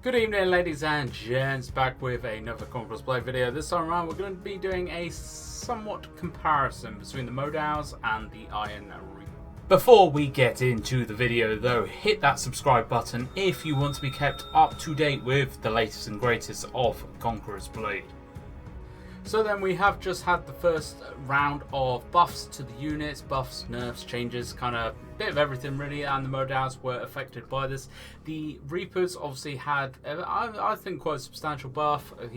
Good evening, ladies and gents, back with another Conquerors Blade video. This time around we're going to be doing a somewhat comparison between the Modaos and the Iron Reaper. Before we get into the video though, hit that subscribe button if you want to be kept up to date with the latest and greatest of Conquerors Blade. So then we have just had the first round of buffs to the units, buffs, nerfs, changes, kind of bit of everything really, and the Modaos were affected by this. The Reapers obviously had, I think, quite a substantial buff a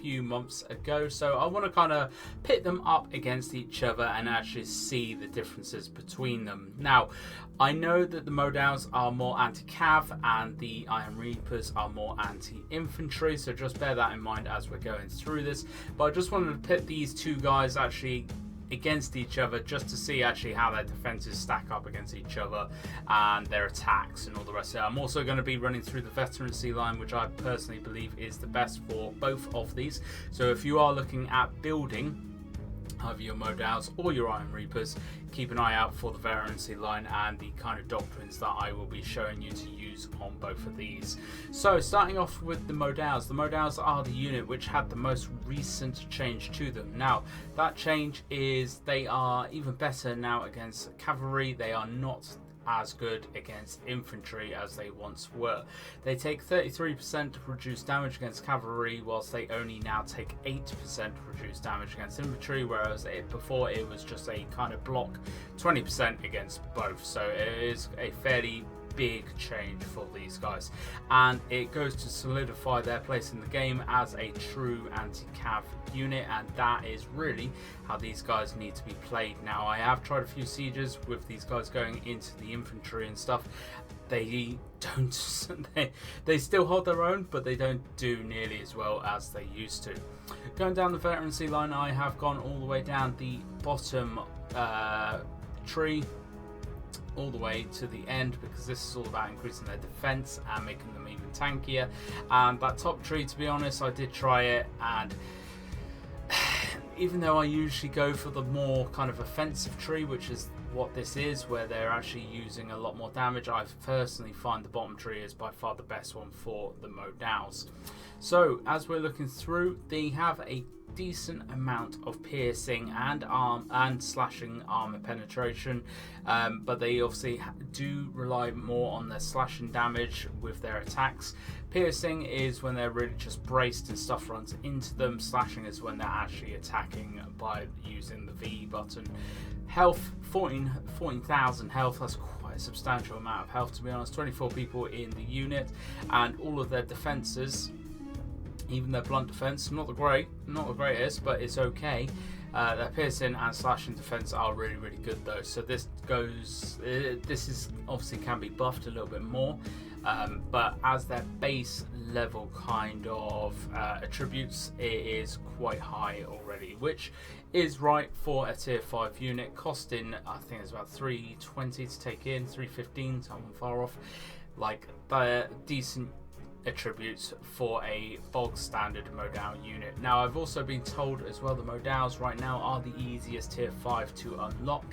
few months ago, so I want to kind of pit them up against each other and actually see the differences between them. Now, I know that the Modaos are more anti-cav and the Iron Reapers are more anti-infantry, so just bear that in mind as we're going through this. But I just wanted to pit these two guys actually against each other just to see actually how their defenses stack up against each other and their attacks and all the rest of it. I'm also going to be running through the veterancy line, which I personally believe is the best for both of these. So if you are looking at building either your Modaos or your Iron Reapers, keep an eye out for the veterancy line and the kind of doctrines that I will be showing you to use on both of these. So starting off with the Modaos. The Modaos are the unit which had the most recent change to them. Now that change is they are even better now against cavalry. They are not as good against infantry as they once were. They take 33% reduced damage against cavalry, whilst they only now take 8% reduced damage against infantry, whereas before it was just a kind of block 20% against both. So it is a fairly big change for these guys, and it goes to solidify their place in the game as a true anti-cav unit, and that is really how these guys need to be played. Now I have tried a few sieges with these guys going into the infantry and stuff. They don't they still hold their own, but they don't do nearly as well as they used to. Going down the veterancy line, I have gone all the way down the bottom tree all the way to the end, because this is all about increasing their defense and making them even tankier. And that top tree, to be honest, I did try it, and even though I usually go for the more kind of offensive tree, which is what this is, where they're actually using a lot more damage, I personally find the bottom tree is by far the best one for the Modaos. So as we're looking through, they have a decent amount of piercing and slashing armor penetration, but they obviously do rely more on their slashing damage with their attacks. Piercing is when they're really just braced and stuff runs into them. Slashing is when they're actually attacking by using the V button. Health, 14,000 health. That's quite a substantial amount of health, to be honest. 24 people in the unit, and all of their defenses, even their blunt defense, not the greatest, but it's okay. Their piercing and slashing defense are really, really good though. So this is obviously can be buffed a little bit more, but as their base level kind of attributes, it is quite high already, which is right for a tier 5 unit, costing I think it's about 320 to take in, 315, so I'm far off. Like decent attributes for a bog standard Modao unit. Now I've also been told as well the Modaos right now are the easiest tier 5 to unlock.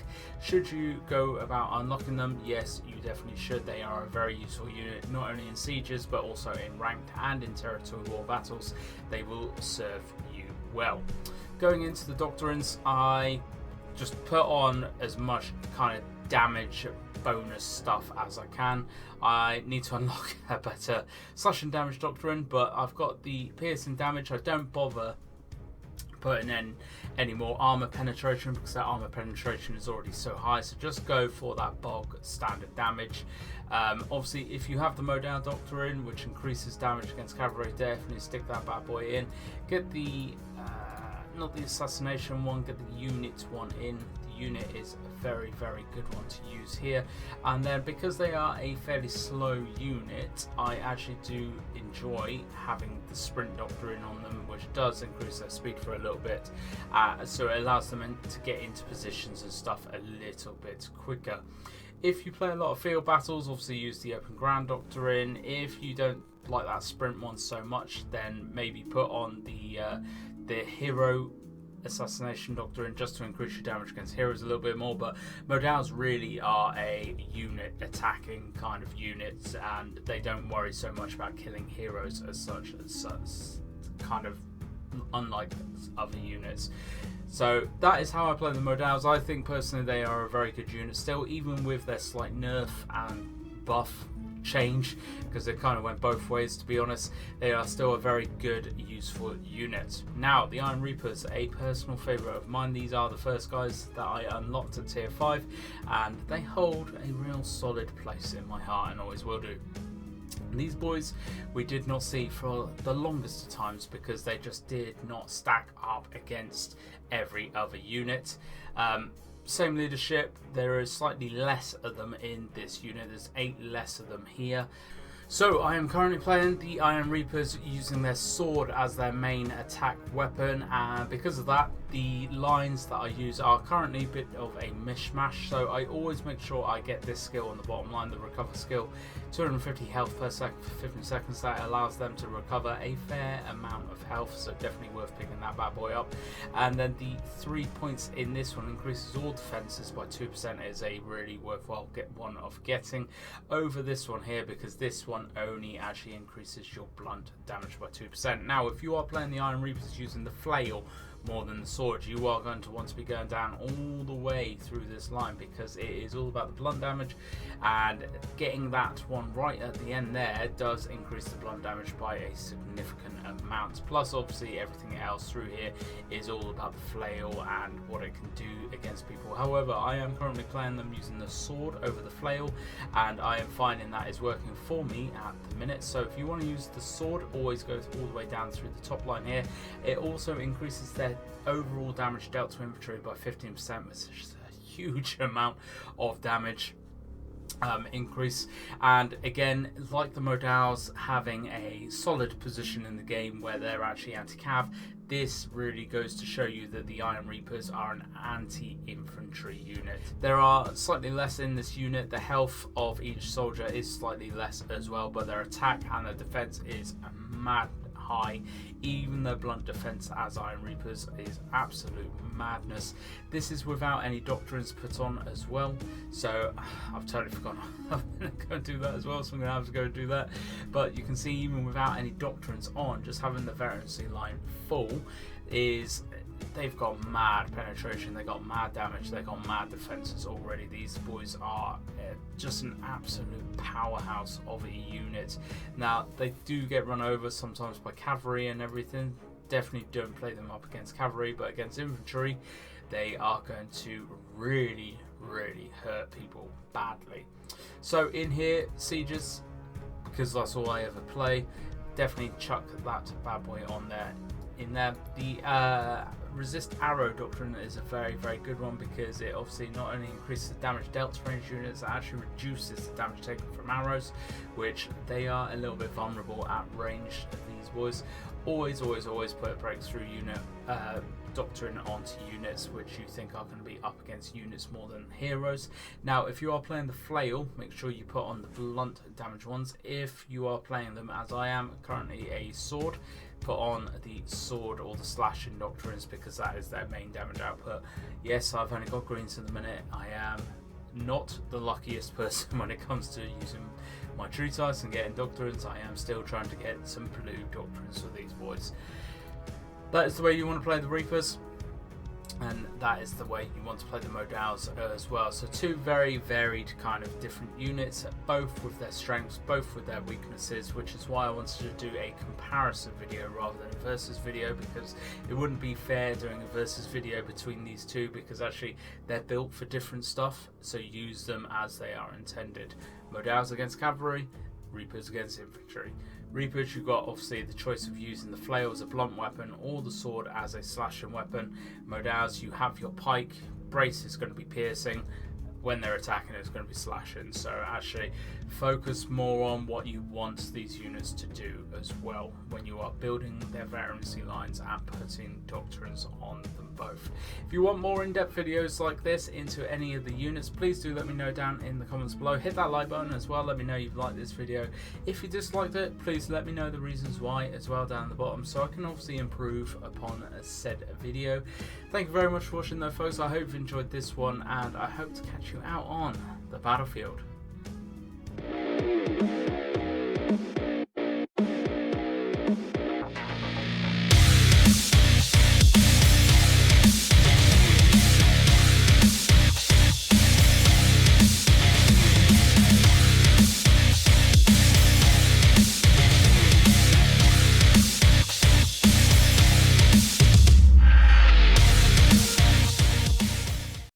Should you go about unlocking them? Yes, you definitely should. They are a very useful unit, not only in sieges but also in ranked and in territory war battles. They will serve you well. Going into the doctrines, I just put on as much kind of damage bonus stuff as I can. I need to unlock a better slashing damage doctrine, but I've got the piercing damage. I don't bother putting in any more armor penetration because that armor penetration is already so high, so just go for that bog standard damage. Obviously if you have the Modao doctrine, which increases damage against cavalry, definitely stick that bad boy in. Get the not the assassination one, get the unit one in. The unit is a very, very good one to use here. And then because they are a fairly slow unit, I actually do enjoy having the sprint doctrine on them, which does increase their speed for a little bit, so it allows them to get into positions and stuff a little bit quicker. If you play a lot of field battles, obviously use the open ground doctrine. If you don't like that sprint one so much, then maybe put on the hero Assassination Doctrine just to increase your damage against heroes a little bit more, but Modaos really are a unit attacking kind of units, and they don't worry so much about killing heroes as such, kind of unlike other units. So that is how I play the Modaos. I think personally they are a very good unit still, even with their slight nerf and buff change, because they kind of went both ways, to be honest. They are still a very good, useful unit. Now, the Iron Reapers, a personal favourite of mine. These are the first guys that I unlocked at tier 5, and they hold a real solid place in my heart and always will do. These boys we did not see for the longest of times because they just did not stack up against every other unit. Same leadership, there is slightly less of them in this unit, there's 8 less of them here. So I am currently playing the Iron Reapers using their sword as their main attack weapon, and because of that the lines that I use are currently a bit of a mishmash. So I always make sure I get this skill on the bottom line, the recover skill, 250 health per second for 15 seconds. That allows them to recover a fair amount of health, so definitely worth picking that bad boy up. And then the 3 points in this one increases all defenses by 2%, is a really worthwhile one of getting over this one here, because this one only actually increases your blunt damage by 2%. Now if you are playing the Iron Reapers using the flail more than the sword, you are going to want to be going down all the way through this line, because it is all about the blunt damage, and getting that one right at the end there does increase the blunt damage by a significant amount. Plus obviously everything else through here is all about the flail and what it can do against people. However, I am currently playing them using the sword over the flail, and I am finding that is working for me at the minute. So if you want to use the sword, always go all the way down through the top line here. It also increases their overall damage dealt to infantry by 15%, which is a huge amount of damage increase. And again, like the Modaos having a solid position in the game where they're actually anti-cav, this really goes to show you that the Iron Reapers are an anti-infantry unit. There are slightly less in this unit. The health of each soldier is slightly less as well, but their attack and their defense is mad high. Even their blunt defense as Iron Reapers is absolute madness. This is without any doctrines put on as well, so I've totally forgotten I'm going to go do that as well, so I'm going to have to go do that. But you can see even without any doctrines on, just having the veterancy line full is, they've got mad penetration, they got mad damage, they got mad defenses already. These boys are just an absolute powerhouse of a unit. Now they do get run over sometimes by cavalry and everything. Definitely don't play them up against cavalry, but against infantry they are going to really hurt people badly. So in here, sieges, because that's all I ever play, definitely chuck that bad boy on there. In there, the resist arrow doctrine is a very good one, because it obviously not only increases the damage dealt to ranged units, it actually reduces the damage taken from arrows, which they are a little bit vulnerable at range. These boys always put a breakthrough unit doctrine onto units which you think are going to be up against units more than heroes. Now if you are playing the flail, make sure you put on the blunt damage ones. If you are playing them as I am currently a sword, put on the sword or the slashing doctrines, because that is their main damage output. Yes, I've only got greens at the minute. I am not the luckiest person when it comes to using my true dice and getting doctrines. I am still trying to get some blue doctrines for these boys. That is the way you want to play the Reapers, and that is the way you want to play the Modaos as well. So two very varied kind of different units, both with their strengths, both with their weaknesses, which is why I wanted to do a comparison video rather than a versus video, because it wouldn't be fair doing a versus video between these two, because actually they're built for different stuff, so use them as they are intended. Modaos against cavalry, Reapers against infantry. Reapers, you've got obviously the choice of using the flail as a blunt weapon or the sword as a slashing weapon. Modaos, you have your pike, brace is going to be piercing, when they're attacking it's going to be slashing. So actually focus more on what you want these units to do as well when you are building their veterancy lines and putting doctrines on them. both. If you want more in-depth videos like this into any of the units, please do let me know down in the comments below. Hit that like button as well, let me know you've liked this video. If you disliked it, please let me know the reasons why as well down at the bottom, so I can obviously improve upon a said video. Thank you very much for watching though, folks. I hope you've enjoyed this one, and I hope to catch you out on the battlefield.